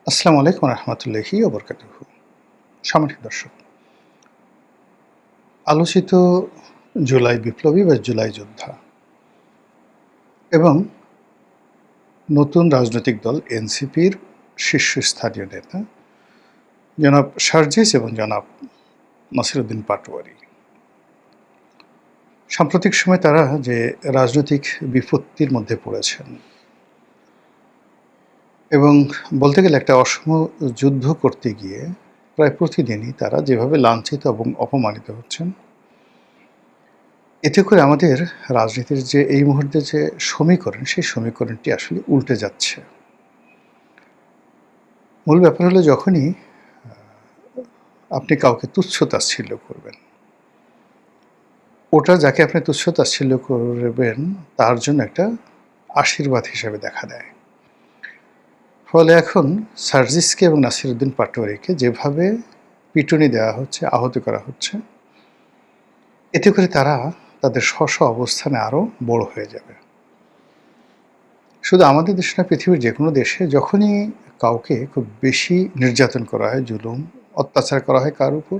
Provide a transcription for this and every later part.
আসসালামু আলাইকুম রহমতুল্লাহি ওয়া বারাকাতুহু। সম্মানিত দর্শক, আলোচিত জুলাই বিপ্লবী বা জুলাই যোদ্ধা এবং নতুন রাজনৈতিক দল এনসিপির শীর্ষস্থানীয় নেতা জনাব সার্জিস এবং জনাব নাসিরউদ্দিন পাটোয়ারি। সাম্প্রতিক সময়ে তারা যে রাজনৈতিক বিপত্তির মধ্যে পড়েছেন এবং বলতে গেলে একটা অসম যুদ্ধ করতে গিয়ে প্রায় প্রতিদিনই তারা যেভাবে লাঞ্ছিত এবং অপমানিত হচ্ছেন, এতে করে আমাদের রাজনীতির যে এই মুহূর্তে যে সমীকরণ, সেই সমীকরণটি আসলে উল্টে যাচ্ছে। মূল ব্যাপার হলো যখনই আপনি কাউকে তুচ্ছ-তাচ্ছিল্য করবেন, ওটা যাকে আপনি তুচ্ছ-তাচ্ছিল্য করবেন তার জন্য একটা আশীর্বাদ হিসেবে দেখা দেয়। ফলে এখন সার্জিসকে এবং নাসিরউদ্দিন পাটোয়ারিকে যেভাবে পিটুনি দেওয়া হচ্ছে, আহত করা হচ্ছে, এতে করে তারা তাদের স্ব অবস্থানে আরও বড় হয়ে যাবে। শুধু আমাদের দেশে না, পৃথিবীর যে কোনো দেশে যখনই কাউকে খুব বেশি নির্যাতন করা হয়, জুলুম, অত্যাচার করা হয় কার উপর,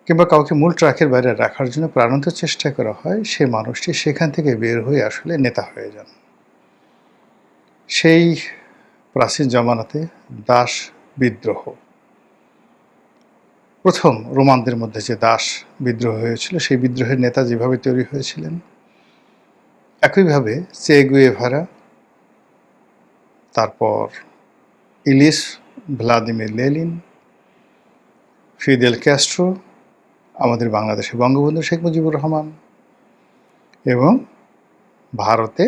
কিংবা কাউকে মূল ট্র্যাকের বাইরে রাখার জন্য প্রাণান্ত চেষ্টা করা হয়, সে মানুষটি সেখান থেকে বের হয়ে আসলে নেতা হয়ে যান। সেই প্রাচীন জমানাতে দাস বিদ্রোহ, প্রথম রোমানদের মধ্যে যে দাস বিদ্রোহ হয়েছিল, সেই বিদ্রোহের নেতা যেভাবে তৈরি হয়েছিলেন, একইভাবে চে গুয়েভারা, তারপর Ellis Vladimir Lenin, Fidel Castro, আমাদের বাংলাদেশে বঙ্গবন্ধু শেখ মুজিবুর রহমান এবং ভারতে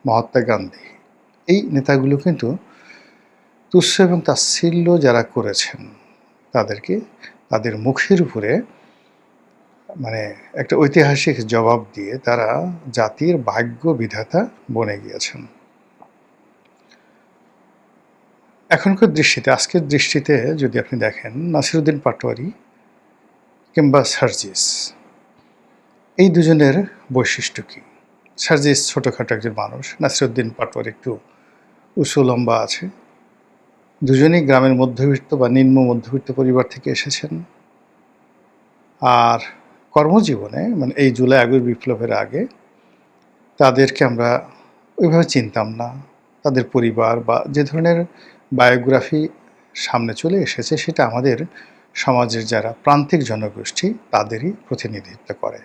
মহাত্মা গান্ধী, এই নেতাগুলো কিন্তু তুচ্ছ এবং তাচ্ছিল্য যারা করেছেন তাদেরকে তাদের মুখের উপরে একটা ঐতিহাসিক জবাব দিয়ে তারা জাতির ভাগ্য বিধাতা বনে গিয়েছেন। এখনকার দৃষ্টিতে, আজকের দৃষ্টিতে যদি আপনি দেখেন, নাসিরউদ্দিন পাটোয়ারি কিংবা সার্জিস, এই দুজনের বৈশিষ্ট্য কী? সার্জিস ছোটোখাটো একজন মানুষ, নাসিরউদ্দিন পাটোয়ারি একটু উঁচু লম্বা আছে। দুজনেই গ্রামের মধ্যবিত্ত বা নিম্ন মধ্যবিত্ত পরিবার থেকে এসেছেন। আর কর্মজীবনে এই জুলাই আগস্ট বিপ্লবের আগে তাদেরকে আমরা ওইভাবে চিনতাম না। তাদের পরিবার বা যে ধরনের বায়োগ্রাফি সামনে চলে এসেছে, সেটা আমাদের সমাজের যারা প্রান্তিক জনগোষ্ঠী তাদেরই প্রতিনিধিত্ব করে।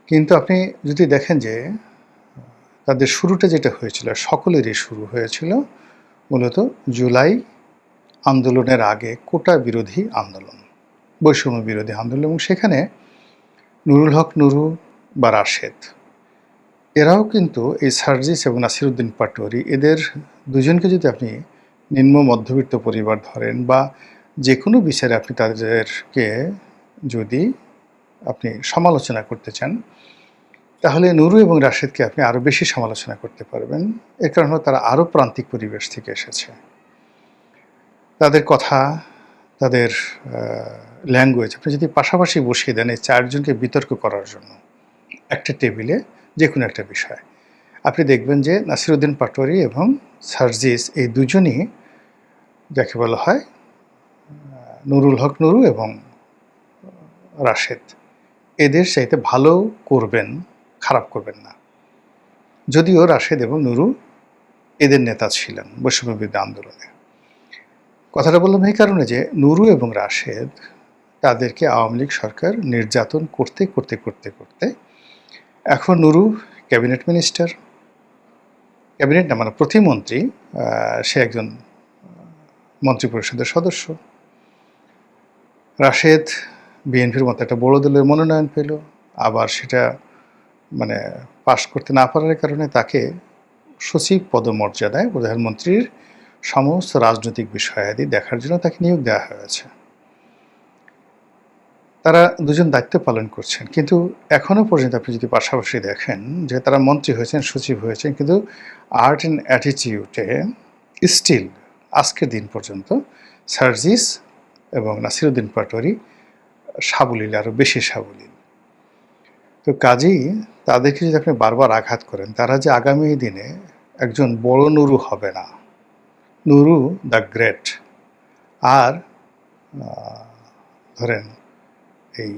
কিন্তু আপনি যদি দেখেন যে তাদের শুরুটা যেটা হয়েছিল, সকলেরই শুরু হয়েছিল মূলত জুলাই আন্দোলনের আগে কোটা বিরোধী আন্দোলন, বৈষম্য বিরোধী আন্দোলন, এবং সেখানে নুরুল হক নুরু বা রাশেদ, এরাও কিন্তু এই সার্জিস এবং নাসিরউদ্দিন পাটোয়ারি, এদের দুজনকে যদি আপনি নিম্ন মধ্যবিত্ত পরিবার ধরেন বা যে কোনো বিচারে আপনি তাদেরকে যদি আপনি সমালোচনা করতে চান, তাহলে নুরু এবং রাশেদকে আপনি আরও বেশি সমালোচনা করতে পারবেন। এর কারণ হলো তারা আরও প্রান্তিক পরিবেশ থেকে এসেছে। তাদের কথা, তাদের ল্যাঙ্গুয়েজ আপনি যদি পাশাপাশি বসিয়ে দেন এই চারজনকে বিতর্ক করার জন্য একটা টেবিলে যে কোনো একটা বিষয়, আপনি দেখবেন যে নাসিরউদ্দিন পাটোয়ারি এবং সার্জিস, এই দুজনই যাকে বলা হয় নুরুল হক নুরু এবং রাশেদ, এদের চাইতে ভালো করবেন, খারাপ করবেন না। যদিও রাশেদ এবং নুরু এদের নেতা ছিলেন বৈষম্যবিরোধী আন্দোলনে। কথাটা বললাম এই কারণে যে নুরু এবং রাশেদ, তাদেরকে আওয়ামী লীগ সরকার নির্যাতন করতে করতে করতে করতে এখন নুরু ক্যাবিনেট মিনিস্টার, ক্যাবিনেট না প্রতিমন্ত্রী, সে একজন মন্ত্রিপরিষদের সদস্য। রাশেদ বিএনপির মতো একটা বড় দলের মনোনয়ন পেল, আবার সেটা পাশ করতে না পারার কারণে তাকে সচিব পদমর্যাদায় প্রধানমন্ত্রীর সমস্ত রাজনৈতিক বিষয়াদি দেখার জন্য তাকে নিয়োগ দেওয়া হয়েছে। তারা দুজন দায়িত্ব পালন করছেন, কিন্তু এখনও পর্যন্ত আপনি যদি পাশাপাশি দেখেন যে তারা মন্ত্রী হয়েছেন, সচিব হয়েছেন, কিন্তু আর্ট অ্যান্ড অ্যাটিটিউডে স্টিল আজকের দিন পর্যন্ত সার্জিস এবং নাসিরউদ্দিন পাটোয়ারি সাবলীল, আরও বেশি সাবলীল। তো কাজেই তাদেরকে যদি আপনি বারবার আঘাত করেন, তারা যে আগামী দিনে একজন বড় নুরু হবে না, নুরু দ্য গ্রেট, আর ধরেন এই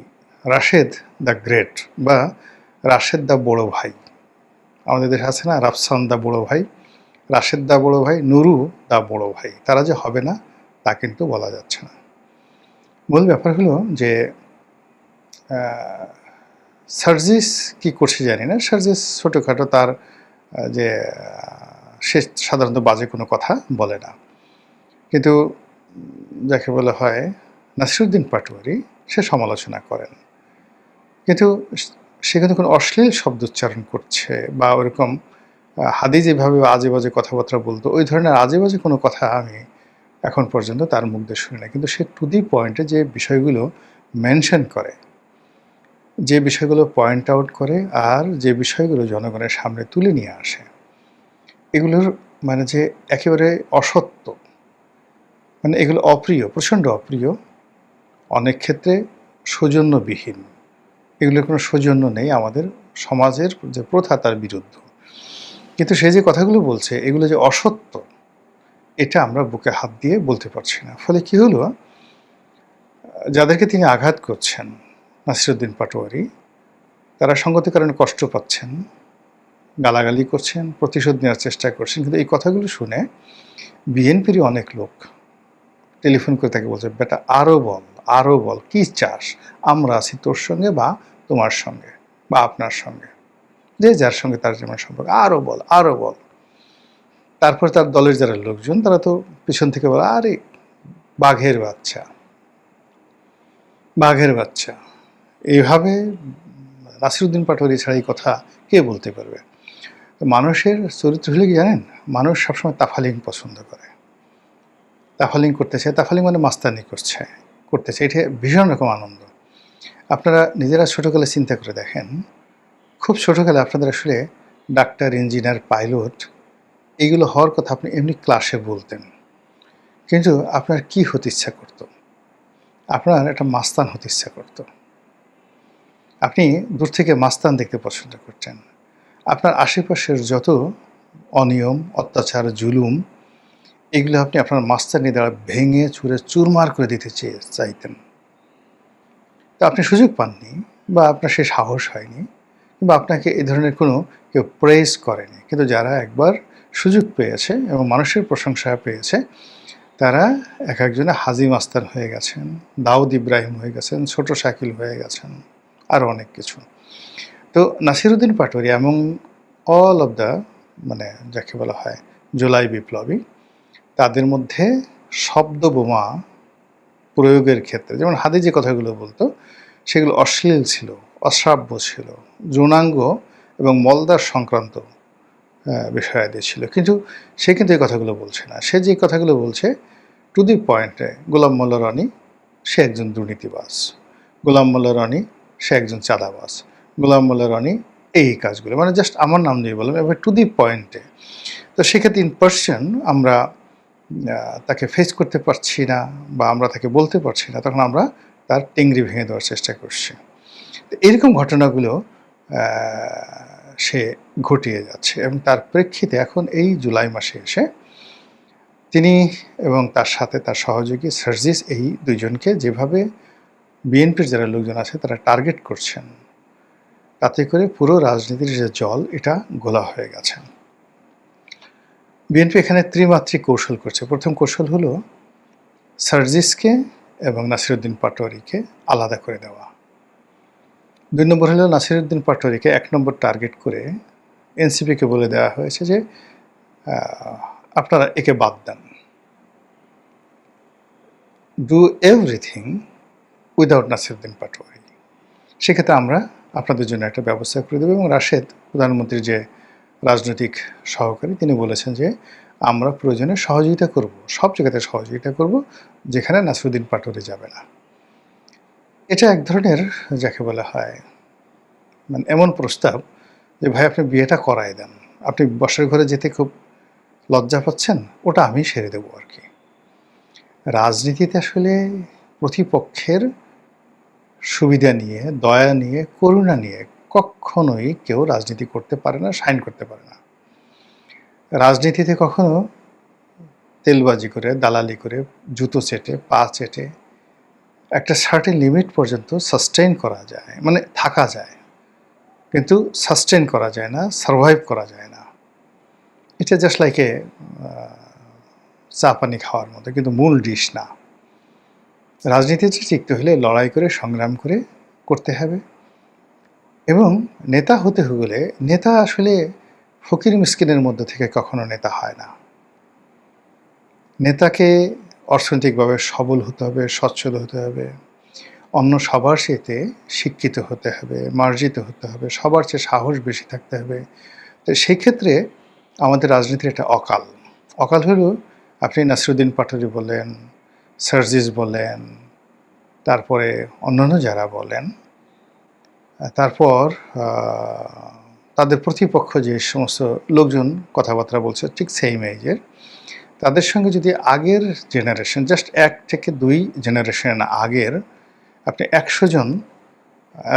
রাশেদ দ্য গ্রেট বা রাশেদ দ্য বড় ভাই। আমাদের দেশে আছে না রাফসান দ্য বড় ভাই, রাশেদ দ্য বড় ভাই, নুরু দ্য বড় ভাই। তারা যে হবে না তা কিন্তু বলা যাচ্ছে না। মূল ব্যাপার হলো যে সার্জিস কি করছে জানি না। সার্জিস ছোটোখাটো তার যে সে সাধারণত বাজে কোনো কথা বলে না, কিন্তু যাকে বলা হয় নাসিরুদ্দিন পাটোয়ারি সে সমালোচনা করেন, কিন্তু সেখানে কোনো অশ্লীল শব্দ উচ্চারণ করছে বা ওরকম হাদি যেভাবে আজে বাজে কথাবার্তা বলতো ওই ধরনের আজে বাজে কোনো কথা আমি এখন পর্যন্ত তার মুখ দিয়ে শুনি না। কিন্তু সে টু দি পয়েন্টে যে বিষয়গুলো মেনশন করে, যে বিষয়গুলো পয়েন্ট আউট করে আর যে বিষয়গুলো জনগণের সামনে তুলে নিয়ে আসে, এগুলোর মানে যে একেবারে অসত্য, মানে এগুলো অপ্রিয়, প্রচণ্ড অপ্রিয়, অনেক ক্ষেত্রে সৌজন্যবিহীন। এগুলোর কোনো সৌজন্য নেই, আমাদের সমাজের যে প্রথা তার বিরুদ্ধ। কিন্তু সে যে কথাগুলো বলছে এগুলো যে অসত্য, এটা আমরা বুকে হাত দিয়ে বলতে পারছি না। ফলে কি হলো, যাদেরকে তিনি আঘাত করছেন নাসিরুদ্দিন পাটোয়ারি, তারা সঙ্গত কারণে কষ্ট পাচ্ছেন, গালাগালি করছেন, প্রতিশোধ নেওয়ার চেষ্টা করছেন। কিন্তু এই কথাগুলো শুনে বিএনপিরই অনেক লোক টেলিফোন করে তাকে বলছে, বেটা আরও বল, আরও বল, কী চাস, আমরা আছি তোর সঙ্গে বা তোমার সঙ্গে বা আপনার সঙ্গে, যে যার সঙ্গে তার যেমন সম্পর্ক, আরও বল, আরও বল। তারপর তার দলের যারা লোকজন তারা তো পিছন থেকে বলে, আরে বাঘের বাচ্চা, বাঘের বাচ্চা। এইভাবে নাসিরুদ্দিন পাটোয়ারি ছাড়া এই কথা কে বলতে পারবে? মানুষের চরিত্র হলে কি জানেন, মানুষ সবসময় তাফালিং পছন্দ করে, তাফালিং করতে চায়। তাফালিং মানে মাস্তানি করতে চায়, এটা ভীষণ রকম আনন্দ। আপনারা নিজেরা ছোটোকালে চিন্তা করে দেখেন, খুব ছোটোকালে আপনাদের আসলে ডাক্তার, ইঞ্জিনিয়ার, পাইলট এইগুলো হওয়ার কথা আপনি এমনি ক্লাসে বলতেন, কিন্তু আপনার কি হতে ইচ্ছা করত? আপনার একটা মাস্তান হতে ইচ্ছা করত। আপনি দূর থেকে মাস্তান দেখতে পছন্দ করতেন। আপনার আশেপাশের যত অনিয়ম, অত্যাচার, জুলুম, এগুলো আপনি আপনার মাস্তানি দ্বারা ভেঙে চুরে চুরমার করে দিতে চাইতেন। তো আপনি সুযোগ পাননি বা আপনার সে সাহস হয়নি বা আপনাকে এই ধরনের কোনো কেউ প্রেস করেনি। কিন্তু যারা একবার সুযোগ পেয়েছে এবং মানুষের প্রশংসা পেয়েছে, তারা এক একজনে হাজি মাস্তান হয়ে গেছেন, দাউদ ইব্রাহিম হয়ে গেছেন, ছোট শাকিল হয়ে গেছেন, আরও অনেক কিছু। তো নাসিরুদ্দিন পাটোয়ারি এবং অল অব দ্য মানে যাকে বলা হয় জুলাই বিপ্লবী, তাদের মধ্যে শব্দ বোমা প্রয়োগের ক্ষেত্রে যেমন হাদি যে কথাগুলো বলতো সেগুলো অশ্লীল ছিল, অশ্রাব্য ছিল, যৌনাঙ্গ এবং মলদার সংক্রান্ত বিষয়াদি ছিল। কিন্তু সে কিন্তু এই কথাগুলো বলছে না। সে যে কথাগুলো বলছে টু দি পয়েন্টে, গোলাম মোল্লা রনি সে একজন দুর্নীতিবাজ, গোলাম মোল্লা রনি সে একজন চাঁদাবাজ, গোলাম মোল্লা রনি এই কাজগুলো, মানে জাস্ট আমার নাম দিয়ে বললাম, এবার টু দি পয়েন্টে। তো সেক্ষেত্রে ইন পার্সন আমরা তাকে ফেস করতে পারছি না বা আমরা তাকে বলতে পারছি না, তখন আমরা তার টেংরি ভেঙে দেওয়ার চেষ্টা করছি। তো এরকম ঘটনাগুলো সে ঘটিয়ে যাচ্ছে এবং তার প্রেক্ষিতে এখন এই জুলাই মাসে এসে তিনি এবং তার সাথে তার সহযোগী সার্জিস, এই দুইজনকে যেভাবে বিএনপির যারা লোকজন আছে তারা টার্গেট করছেন, তাতে করে পুরো রাজনীতির যে জল এটা ঘোলা হয়ে গেছে। বিএনপি এখানে ত্রিমাত্রিক কৌশল করছে। প্রথম কৌশল হলো সার্জিসকে এবং নাসিরুদ্দিন পাটোয়ারিকে আলাদা করে দেওয়া। 2 নম্বর হলো নাসিরুদ্দিন পাটোয়ারিকে 1 নম্বর টার্গেট করে এনসিপিকে বলে দেওয়া হয়েছে যে আপনারা একে বাদ দেন, do everything without Nasiruddin Patwari. সেক্ষেত্রে আমরা আপনাদের জন্য একটা ব্যবস্থা করে দেবো। এবং রাশেদ, প্রধানমন্ত্রীর যে রাজনৈতিক সহকারী, তিনি বলেছেন যে আমরা প্রয়োজনে সহযোগিতা করব, সব জায়গাতে সহযোগিতা করব, যেখানে নাসিরুদ্দিন পাটোয়ারি যাবে না। এটা এক ধরনের যাকে বলা হয় মানে এমন প্রস্তাব যে ভাই আপনি বিয়েটা করায় দেন, আপনি বসার ঘরে যেতে খুব লজ্জা পাচ্ছেন, ওটা আমি সেরে দেবো আর কি। রাজনীতিতে আসলে প্রতিপক্ষের সুবিধা নিয়ে, দয়া নিয়ে, করুণা নিয়ে কখনোই কেউ রাজনীতি করতে পারে না, সাইন করতে পারে না। রাজনীতিতে কখনো তেলবাজি করে, দালালি করে, জুতো চেটে, পা চেটে একটা সার্টেন লিমিট পর্যন্ত সাস্টেইন করা যায়, মানে থাকা যায়, কিন্তু সাস্টেইন করা যায় না, সারভাইভ করা যায় না। এটা জাস্ট লাইক এ চা পানি খাওয়ার মতো, কিন্তু মূল ডিশ না। রাজনীতিতে টিকতে হলে লড়াই করে, সংগ্রাম করে করতে হবে। এবং নেতা হতে হলে, নেতা আসলে ফকির মিসকিনের মধ্য থেকে কখনো নেতা হয় না। নেতাকে অর্থনৈতিকভাবে সবল হতে হবে, সচ্ছল হতে হবে, অন্য সবার সাথে শিক্ষিত হতে হবে, মার্জিত হতে হবে, সবার চেয়ে সাহস বেশি থাকতে হবে। তো সেই ক্ষেত্রে আমাদের রাজনীতির একটা অকাল। অকাল হলো আপনি নাসিরুদ্দিন পাটোয়ারি বলেন, সার্জিস বলেন, তারপরে অন্যান্য যারা বলেন, তারপর তাদের প্রতিপক্ষ যে সমস্ত লোকজন কথাবার্তা বলছে ঠিক সেম এজের, তাদের সঙ্গে যদি আগের জেনারেশন, জাস্ট 1 থেকে 2 জেনারেশন আগের আপনি 100 জন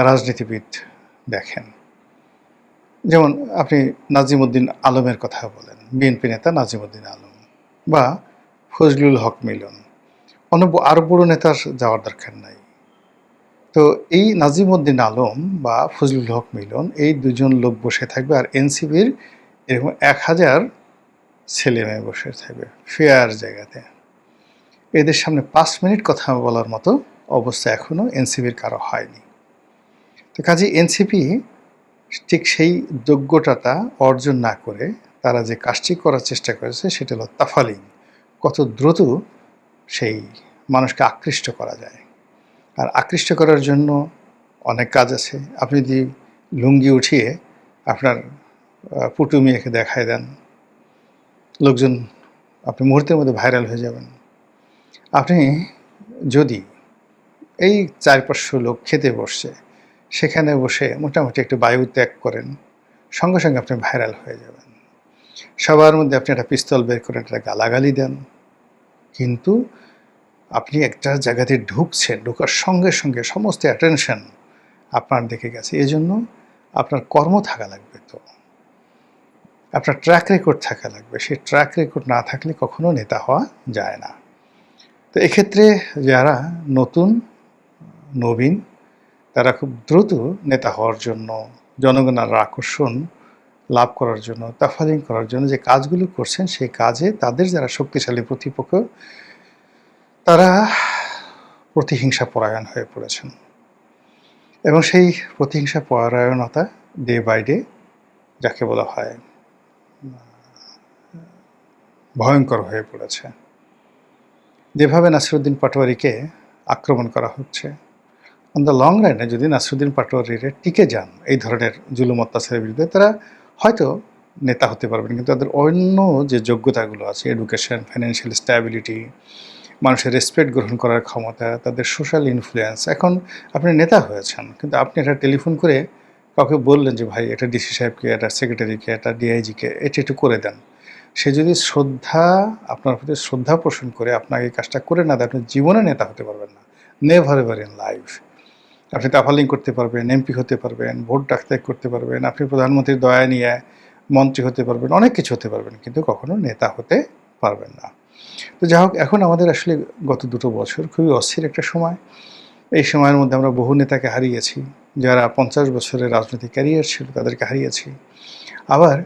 রাজনীতিবিদ দেখেন, যেমন আপনি নাজিমউদ্দিন আলমের কথা বলেন, বিএনপি নেতা নাজিমউদ্দিন আলম, বা ফজলুল হক মিলন, আরও বড় নেতার যাওয়ার দরকার নাই। তো এই নাজিমউদ্দিন আলম বা ফজলুল হক মিলন, এই দুজন লোক বসে থাকবে, আর এনসিপির এরকম 1000 ছেলে মেয়ে বসে থাকবে ফেয়ার জায়গাতে। এদের সামনে 5 মিনিট কথা বলার মতো অবস্থা এখনও এনসিপির কারো হয়নি। তো কাজে এনসিপি ঠিক সেই যোগ্যতাটা অর্জন না করে তারা যে কাজটি করার চেষ্টা করেছে সেটা হলো তাফালিং, কত দ্রুত সেই মানুষকে আকৃষ্ট করা যায়। আর আকৃষ্ট করার জন্য অনেক কাজ আছে। আপনি যদি লুঙ্গি উঠিয়ে আপনার পুটু মেয়েকে দেখায় দেন, লোকজন, আপনি মুহূর্তের মধ্যে ভাইরাল হয়ে যাবেন। আপনি যদি এই 400-500 লোক খেতে বসছে, সেখানে বসে মোটামুটি একটু বায়ু ত্যাগ করেন, সঙ্গে সঙ্গে আপনি ভাইরাল হয়ে যাবেন। সবার মধ্যে আপনি একটা পিস্তল বের করে একটা গালাগালি দেন, কিন্তু আপনি একটা জায়গাতে ঢুকছেন, ঢোকার সঙ্গে সঙ্গে সমস্ত অ্যাটেনশন আপনার দিকে গেছে। এই জন্য আপনার কর্ম থাকা লাগবে, তো আপনার ট্র্যাক রেকর্ড থাকা লাগবে। সেই ট্র্যাক রেকর্ড না থাকলে কখনো নেতা হওয়া যায় না। তো এক্ষেত্রে যারা নতুন, নবীন, তারা খুব দ্রুত নেতা হওয়ার জন্য, জনগণের আকর্ষণ লাভ করার জন্য, তাফালিং করার জন্য যে কাজগুলো করছেন, সেই কাজে তাদের যারা শক্তিশালী প্রতিপক্ষ, তারা প্রতিহিংসা পরায়ণ হয়ে পড়েছেন। এবং সেই প্রতিহিংসা পরায়ণতা ডে বাই ডে, যাকে বলা হয়, ভয়ঙ্কর হয়ে পড়েছে। যেভাবে নাসিরুদ্দিন পাটোয়ারিকে আক্রমণ করা হচ্ছে, অন দ্য লং রানে যদি নাসিরুদ্দিন পাটোয়ারিরা টিকে যান এই ধরনের জুলুম অত্যাচারের বিরুদ্ধে, তারা হয়তো নেতা হতে পারবেন, কিন্তু তাদের অন্য যে যোগ্যতাগুলো আছে, এডুকেশন, ফাইন্যান্সিয়াল স্ট্যাবিলিটি, মানুষের রেসপেক্ট গ্রহণ করার ক্ষমতা, তাদের সোশ্যাল ইনফ্লুয়েন্স, এখন আপনি নেতা হয়েছেন, কিন্তু আপনি একটা টেলিফোন করে কাউকে বললেন যে ভাই এটা ডিসি সাহেবকে, এটা সেক্রেটারিকে, এটা ডিআইজিকে এটা একটু করে দেন, সে যদি আপনার প্রতি শ্রদ্ধা পোষণ করে আপনাকে এই কাজটা করে না দেয়, আপনি জীবনে নেতা হতে পারবেন না, নেভার এভার ইন লাইফ। আপনি তাফালিং করতে পারবেন, এমপি হতে পারবেন, ভোট ডাকতে করতে পারবেন, আপনি প্রধানমন্ত্রীর দয়া নিয়ে মন্ত্রী হতে পারবেন, অনেক কিছু হতে পারবেন, কিন্তু কখনো নেতা হতে পারবেন না। তো যাই হোক, এখন আমাদের আসলে গত 2 বছর খুবই অস্থির একটা সময়। এই সময়ের মধ্যে আমরা বহু নেতাকে হারিয়েছি, যারা 50 বছরের রাজনৈতিক ক্যারিয়ার ছিল তাদেরকে হারিয়েছি। আবার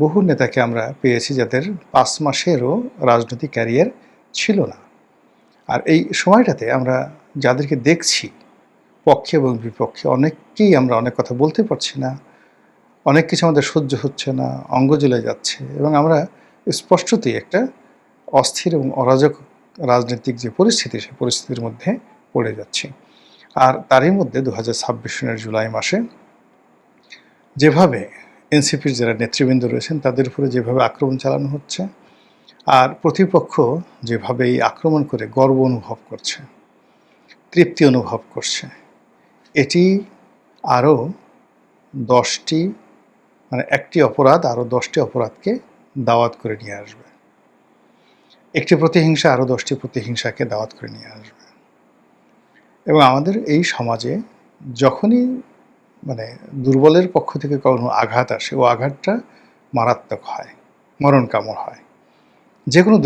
বহু নেতাকে আমরা পেয়েছি যাদের 5 মাসেরও রাজনৈতিক ক্যারিয়ার ছিল না। আর এই সময়টাতে আমরা যাদেরকে দেখছি, পক্ষে এবং বিপক্ষে, অনেককেই আমরা অনেক কথা বলতে পারছি না, অনেক কিছু আমাদের সহ্য হচ্ছে না, অঙ্গ জ্বলে যাচ্ছে, এবং আমরা স্পষ্টতই একটা অস্থির এবং অরাজক রাজনৈতিক যে পরিস্থিতি, সেই পরিস্থিতির মধ্যে পড়ে যাচ্ছি। আর তারই মধ্যে 2026 সনের জুলাই মাসে যেভাবে এনসিপির যারা নেতৃবৃন্দ রয়েছেন তাদের উপরে যেভাবে আক্রমণ চালানো হচ্ছে, আর প্রতিপক্ষ যেভাবে এই আক্রমণ করে গর্ব অনুভব করছে, তৃপ্তি অনুভব করছে, এটি আরও 10টি, মানে একটি অপরাধ আরও 10টি অপরাধকে দাওয়াত করে নিয়ে আসবে। একটি প্রতিহিংসা আরও 10টি প্রতিহিংসাকে দাওয়াত করে নিয়ে আসবে। এবং আমাদের এই সমাজে যখনই মানে দুর্বলের পক্ষ থেকে কোনো আঘাত আসে, ও আঘাতটা মারাত্মক হয়, মরণ কামড় হয়। যে কোনো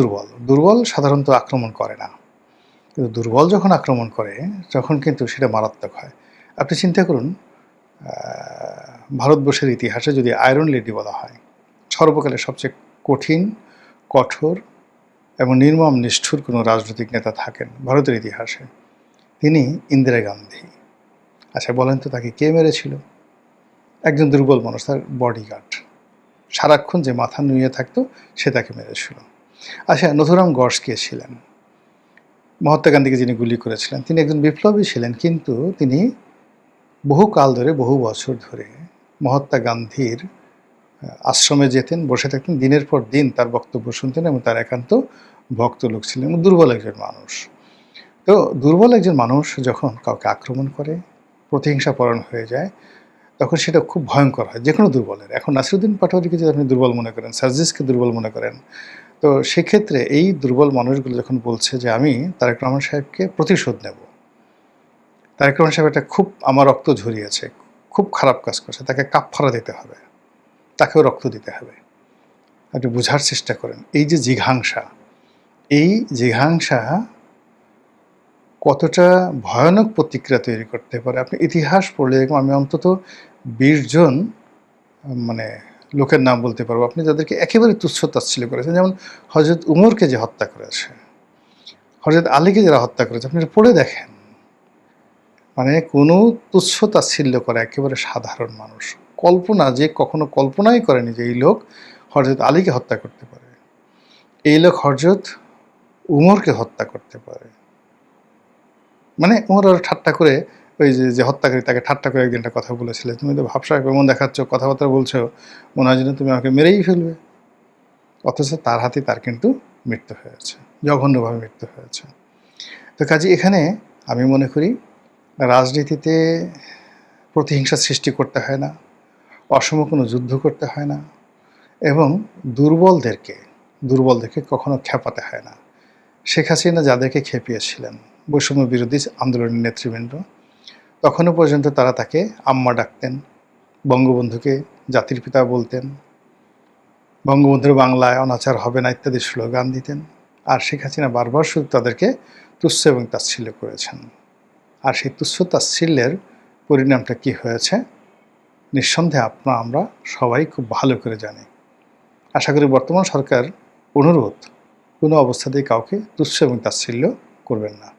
দুর্বল সাধারণত আক্রমণ করে না, কিন্তু দুর্বল যখন আক্রমণ করে তখন কিন্তু সেটা মারাত্মক হয়। আপনি চিন্তা করুন, ভারতবর্ষের ইতিহাসে যদি আয়রন লেডি বলা হয়, সর্বকালের সবচেয়ে কঠিন, কঠোর এবং নির্মম নিষ্ঠুর কোনো রাজনৈতিক নেতা থাকেন ভারতের ইতিহাসে, তিনি ইন্দিরা গান্ধী। আচ্ছা বলেন তো, তাকে কে মেরেছিল? একজন দুর্বল মানুষ, তার বডিগার্ড, সারাক্ষণ যে মাথা নুয়ে থাকতো সে তাকে মেরেছিল। আচ্ছা, নথুরাম গডস কে ছিলেন? মহাত্মা গান্ধীকে যিনি গুলি করেছিলেন, তিনি একজন বিপ্লবী ছিলেন, কিন্তু তিনি বহু কাল ধরে, বহু বছর ধরে মহাত্মা গান্ধীর আশ্রমে যেতেন, বসে থাকতেন, দিনের পর দিন তার বক্তব্য শুনতেন এবং তার একান্ত ভক্ত লোক ছিলেন, দুর্বল একজন মানুষ। তো দুর্বল একজন মানুষ যখন কাউকে আক্রমণ করে, প্রতিহিংসাপরায়ণ হয়ে যায়, তখন সেটা খুব ভয়ঙ্কর হয় যে কোনো দুর্বলের। এখন নাসিরুদ্দিন পাটোয়ারিকে যদি আপনি দুর্বল মনে করেন, সার্জিসকে দুর্বল মনে করেন, তো সেক্ষেত্রে এই দুর্বল মানুষগুলো যখন বলছে যে আমি তারেক রহমান সাহেবকে প্রতিশোধ নেব, তারেক রহমান সাহেব এটা খুব আমার রক্ত ঝরিয়েছে, খুব খারাপ কাজ করছে, তাকে কাফফারা দিতে হবে, তাকেও রক্ত দিতে হবে। আপনি বোঝার চেষ্টা করেন, এই যে জিঘাংসা, এই জিঘাংসা কতটা ভয়ানক প্রতিক্রিয়া তৈরি করতে পারে। আপনি ইতিহাস পড়লে দেখুন, আমি অন্তত ২০ জন মানে লোকের নাম বলতে পারবো আপনি যাদেরকে একেবারে তুচ্ছ তাচ্ছিল্য করেছেন। যেমন হযরত উমরকে যে হত্যা করেছে, হযরত আলীকে যারা হত্যা করেছে, আপনি এটা পড়ে দেখেন। মানে কোনো তুচ্ছ তাচ্ছিল্য করে একেবারে সাধারণ মানুষ, যে কখনো কল্পনাই করেনি যে এই লোক হযরত আলীকে হত্যা করতে পারে, এই লোক হযরত উমরকে হত্যা করতে পারে। মানে ওমর আরও ঠাট্টা করে, ওই যে হত্যাকারী তাকে ঠাট্টা করে একদিন একটা কথা বলেছিল, তুমি তো ভাবসাব এমন দেখাচ্ছ, কথাবার্তা বলছো, মনে হয় যেন তুমি আমাকে মেরেই ফেলবে। অথচ তার হাতে তার কিন্তু মৃত্যু হয়েছে, জঘন্যভাবে মৃত্যু হয়েছে। তো কাজে এখানে আমি মনে করি রাজনীতিতে প্রতিহিংসা সৃষ্টি করতে হয় না, অসম কোনো যুদ্ধ করতে হয় না, এবং দুর্বলদেরকে কখনো খেপাতে হয় না। শেখ হাসিনা যাদেরকে খেপিয়েছিলেন, বৈষম্য বিরোধী আন্দোলনের নেতৃবৃন্দ, তখনও পর্যন্ত তারা তাকে আম্মা ডাকতেন, বঙ্গবন্ধুকে জাতির পিতা বলতেন, বঙ্গবন্ধুর বাংলায় অনাচার হবে না ইত্যাদি স্লোগান দিতেন। আর শেখ হাসিনা বারবার শুধু তাদেরকে তুচ্ছ এবং তাচ্ছিল্য করেছেন। আর সেই তুচ্ছ তাচ্ছিল্যের পরিণামটা কী হয়েছে নিঃসন্দেহে আমরা সবাই খুব ভালো করে জানি। আশা করি বর্তমান সরকার অনুরোধ, কোনো অবস্থাতেই কাউকে তুচ্ছ এবং তাচ্ছিল্য করবেন না।